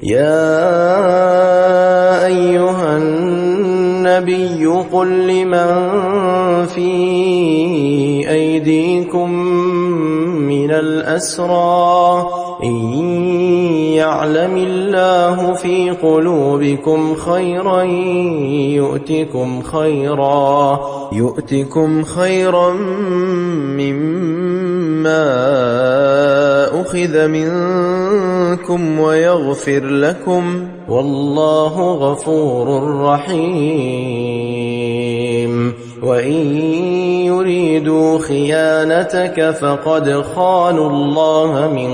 يا أيها النبي قل لمن في أيديكم من الأسرى إن يعلم الله في قلوبكم خيرا يؤتكم خيرا مما أخذ منكم ويغفر لكم والله غفور رحيم. وإن يريدوا خيانتك فقد خانوا الله من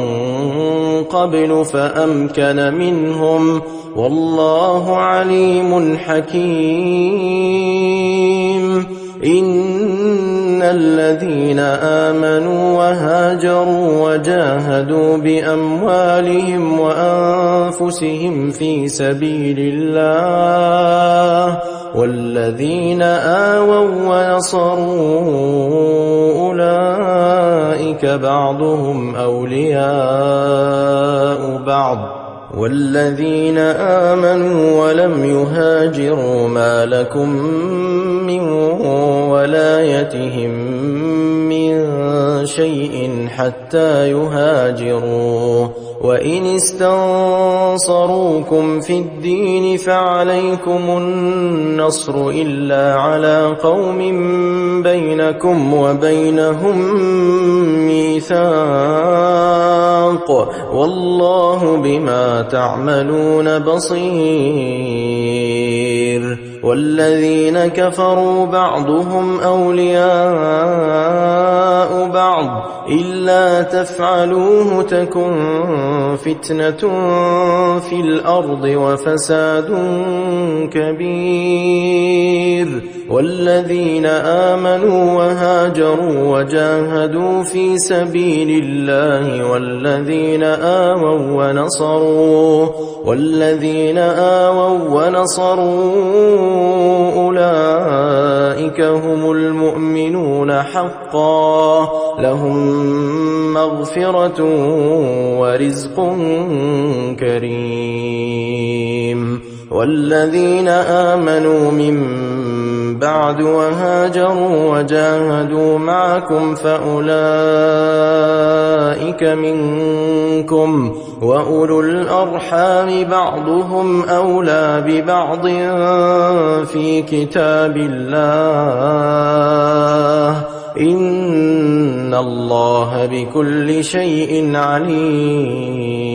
قبل فأمكن منهم والله عليم حكيم. إن الذين آمنوا وهاجروا وجاهدوا بأموالهم وأنفسهم في سبيل الله والذين آووا ونصروا أولئك بعضهم أولياء بعض والذين آمنوا ولم يهاجروا ما لكم من ولايتهم من شيء حتى يهاجروا وإن استنصروكم في الدين فعليكم النصر إلا على قوم بينكم وبينهم ميثاق والله بما تعملون بصير. والذين كفروا بعضهم أولياء بعض إلا تفعلوه تكن فتنة في الأرض وفساد كبير. والذين آمنوا وهاجروا وجاهدوا في سبيل الله والذين آووا ونصروا أولئك هم المؤمنون حقا لهم مغفرة ورزق كريم. والذين آمنوا من بعد وهاجروا وجاهدوا معكم فأولئك منكم وأولو الأرحام بعضهم أولى ببعض في كتاب الله إن الله بكل شيء عليم.